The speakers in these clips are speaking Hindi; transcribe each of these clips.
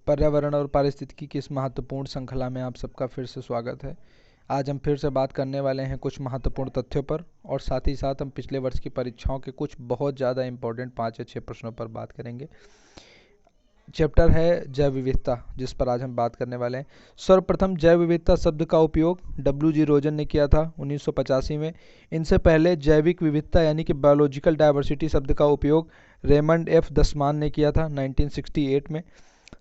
पर्यावरण और पारिस्थितिकी की इस महत्वपूर्ण श्रृंखला में आप सबका फिर से स्वागत है। आज हम फिर से बात करने वाले हैं कुछ महत्वपूर्ण तथ्यों पर और साथ ही साथ हम पिछले वर्ष की परीक्षाओं के कुछ बहुत ज़्यादा इंपॉर्टेंट 5 या 6 प्रश्नों पर बात करेंगे। चैप्टर है जैव विविधता, जिस पर आज हम बात करने वाले हैं। सर्वप्रथम जैव विविधता शब्द का उपयोग W.G. रोजन ने किया था 1985 में। इनसे पहले जैविक विविधता यानी कि बायोलॉजिकल डाइवर्सिटी शब्द का उपयोग रेमंड एफ दसमान ने किया था 1968 में।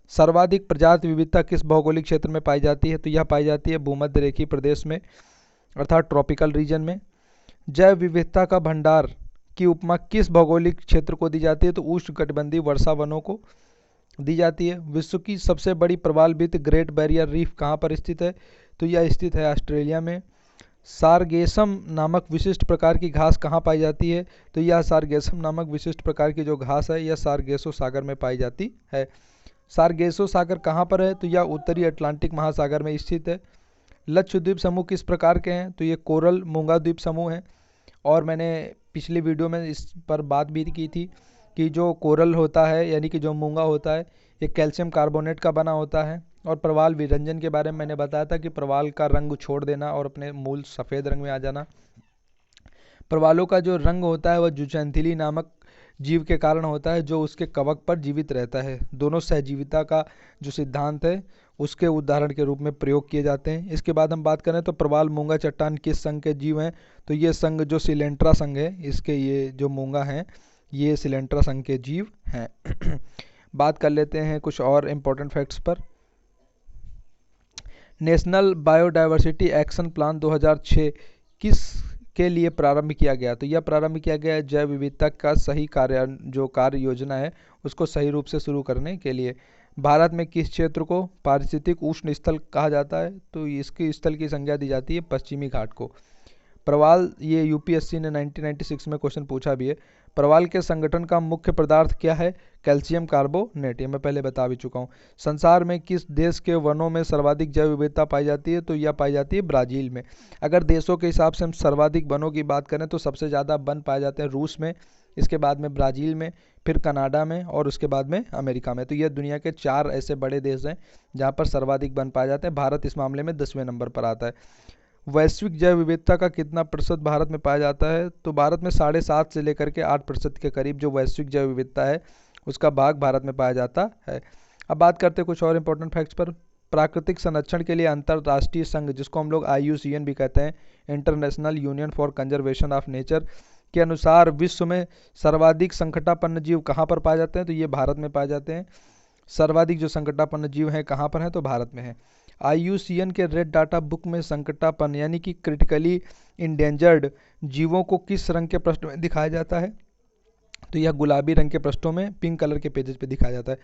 सर्वाधिक प्रजाति विविधता किस भौगोलिक क्षेत्र में पाई जाती है? तो यह पाई जाती है भूमध्य रेखीय प्रदेश में, अर्थात ट्रॉपिकल रीजन में। जैव विविधता का भंडार की उपमा किस भौगोलिक क्षेत्र को दी जाती है? तो उष्णकटिबंधीय वर्षा वनों को दी जाती है। विश्व की सबसे बड़ी प्रवालभित ग्रेट बैरियर रीफ कहाँ पर स्थित है? तो यह स्थित है ऑस्ट्रेलिया में। सारगेसम नामक विशिष्ट प्रकार की घास कहाँ पाई जाती है? तो यह सारगेसम नामक विशिष्ट प्रकार की जो घास है यह सारगेसो सागर में पाई जाती है। सारगेसो सागर कहाँ पर है? तो यह उत्तरी अटलांटिक महासागर में स्थित है। लक्ष्य द्वीप समूह किस प्रकार के हैं? तो ये कोरल मूंगा द्वीप समूह हैं। और मैंने पिछली वीडियो में इस पर बात भी की थी कि जो कोरल होता है यानी कि जो मूंगा होता है ये कैल्शियम कार्बोनेट का बना होता है। और प्रवाल विरंजन के बारे में मैंने बताया था कि प्रवाल का रंग छोड़ देना और अपने मूल सफ़ेद रंग में आ जाना। प्रवालों का जो रंग होता है वह जुचैंथिली नामक जीव के कारण होता है जो उसके कवक पर जीवित रहता है। दोनों सहजीविता का जो सिद्धांत है उसके उदाहरण के रूप में प्रयोग किए जाते हैं। इसके बाद हम बात करें तो प्रवाल मूंगा चट्टान किस संघ के जीव हैं? तो ये संघ जो सिलेंट्रा संघ है, इसके ये जो मूंगा हैं ये सिलेंट्रा संघ के जीव हैं। बात कर लेते हैं कुछ और इम्पोर्टेंट फैक्ट्स पर। नेशनल बायोडाइवर्सिटी एक्शन प्लान 2006 किस के लिए प्रारंभ किया गया? तो यह प्रारंभ किया गया जैव विविधता का सही कार्य योजना है उसको सही रूप से शुरू करने के लिए। भारत में किस क्षेत्र को पारिस्थितिक उष्ण स्थल कहा जाता है? तो इसकी स्थल की संज्ञा दी जाती है पश्चिमी घाट को। प्रवाल, ये यूपीएससी ने 1996 में क्वेश्चन पूछा भी है। प्रवाल के संगठन का मुख्य पदार्थ क्या है? कैल्शियम कार्बोनेट, ये मैं पहले बता भी चुका हूँ। संसार में किस देश के वनों में सर्वाधिक जैव विविधता पाई जाती है? तो यह पाई जाती है ब्राज़ील में। अगर देशों के हिसाब से हम सर्वाधिक वनों की बात करें तो सबसे ज़्यादा वन पाए जाते हैं रूस में, इसके बाद में ब्राज़ील में, फिर कनाडा में और उसके बाद में अमेरिका में। तो ये दुनिया के 4 ऐसे बड़े देश हैं जहाँ पर सर्वाधिक वन पाए जाते हैं। भारत इस मामले में 10वें नंबर पर आता है। वैश्विक जैव विविधता का कितना प्रतिशत भारत में पाया जाता है? तो भारत में 7.5 से लेकर के 8% के करीब जो वैश्विक जैव विविधता है उसका भाग भारत में पाया जाता है। अब बात करते हैं कुछ और इम्पोर्टेंट फैक्ट्स पर। प्राकृतिक संरक्षण के लिए अंतर्राष्ट्रीय संघ, जिसको हम लोग IUCN भी कहते हैं, international union for conservation of nature, के अनुसार विश्व में सर्वाधिक संकटापन्न जीव कहाँ पर पाए जाते हैं? तो ये भारत में पाए जाते हैं। सर्वाधिक जो संकटापन्न जीव हैं कहाँ पर हैं? तो भारत में है। IUCN के रेड डाटा बुक में संकटापन्न यानी कि क्रिटिकली इंडेंजर्ड जीवों को किस रंग के पृष्ठ में दिखाया जाता है? तो यह गुलाबी रंग के पृष्ठों में पिंक कलर के पेजेस पे दिखाया जाता है।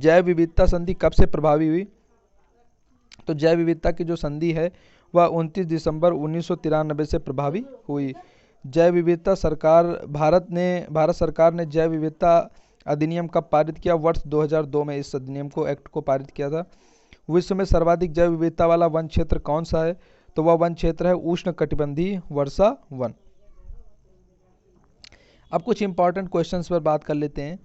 जैव विविधता संधि कब से प्रभावी हुई? तो जैव विविधता की जो संधि है वह 29 दिसंबर 1993 से प्रभावी हुई। जैव विविधता भारत सरकार ने जैव विविधता अधिनियम कब पारित किया? वर्ष 2002 में इस अधिनियम को एक्ट को पारित किया था। विश्व में सर्वाधिक जैव विविधता वाला वन क्षेत्र कौन सा है? तो वह वन क्षेत्र है उष्णकटिबंधीय वर्षा वन। अब कुछ इंपॉर्टेंट क्वेश्चंस पर बात कर लेते हैं।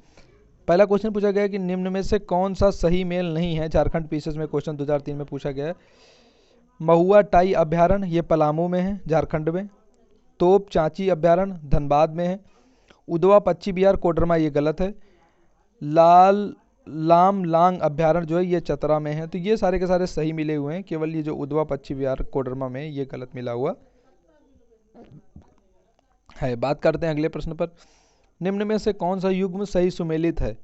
पहला क्वेश्चन पूछा गया कि निम्न में से कौन सा सही मेल नहीं है? झारखंड पीसेस में क्वेश्चन 2003 में पूछा गया है। महुआ टाई अभ्यारण्य ये पलामू में है, झारखंड में। तोप चांची अभ्यारण्य धनबाद में है। उदवा पक्षी विहार कोडरमा ये गलत है। लाम लांग अभ्यारण्य जो है ये चतरा में है। तो ये सारे के सारे सही मिले हुए हैं, केवल ये जो उदवा पक्षी विहार कोडरमा में ये गलत मिला हुआ है। बात करते हैं अगले प्रश्न पर। निम्न में से कौन सा युग्म सही सुमेलित है?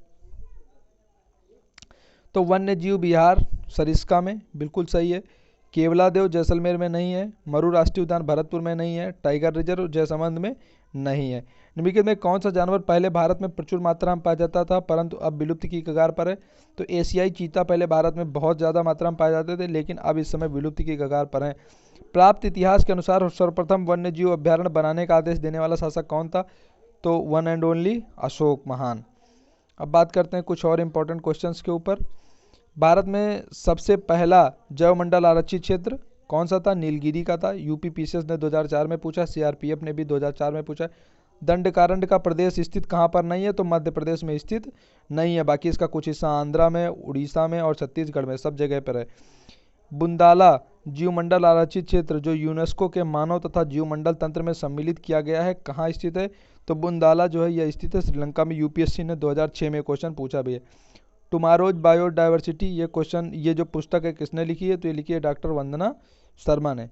तो वन्य जीव विहार सरिस्का में बिल्कुल सही है। केवलादेव जैसलमेर में नहीं है। मरु राष्ट्रीय उद्यान भरतपुर में नहीं है। टाइगर रिजर्व जैसमंद में नहीं है। निम्नलिखित में कौन सा जानवर पहले भारत में प्रचुर मात्रा में पाया जाता था परंतु अब विलुप्ति की कगार पर है? तो एशियाई चीता पहले भारत में बहुत ज़्यादा मात्रा में पाए जाते थे लेकिन अब इस समय विलुप्ति की कगार पर हैं। प्राप्त इतिहास के अनुसार सर्वप्रथम वन्य जीव अभ्यारण्य बनाने का आदेश देने वाला शासक कौन था? तो वन एंड ओनली अशोक महान। अब बात करते हैं कुछ और इम्पोर्टेंट क्वेश्चंस के ऊपर। भारत में सबसे पहला जैवमंडल आरक्षित क्षेत्र कौन सा था? नीलगिरी का था। यूपी पीसीएस ने 2004 में पूछा, CRPF ने भी 2004 में पूछा। दंडकारण्य का प्रदेश स्थित कहाँ पर नहीं है? तो मध्य प्रदेश में स्थित नहीं है। बाकी इसका कुछ हिस्सा आंध्रा में, उड़ीसा में और छत्तीसगढ़ में, सब जगह पर है। बुंदाला जीवमंडल आरक्षित क्षेत्र जो यूनेस्को के मानव तथा जीवमंडल तंत्र में सम्मिलित किया गया है, कहाँ स्थित है? तो बुंदाला जो है यह स्थित है श्रीलंका में। यूपीएससी ने 2006 में क्वेश्चन पूछा भी है। टुमारोज बायोडाइवर्सिटी, ये क्वेश्चन, ये जो पुस्तक है किसने लिखी है? तो ये लिखी है डॉक्टर वंदना शर्मा ने।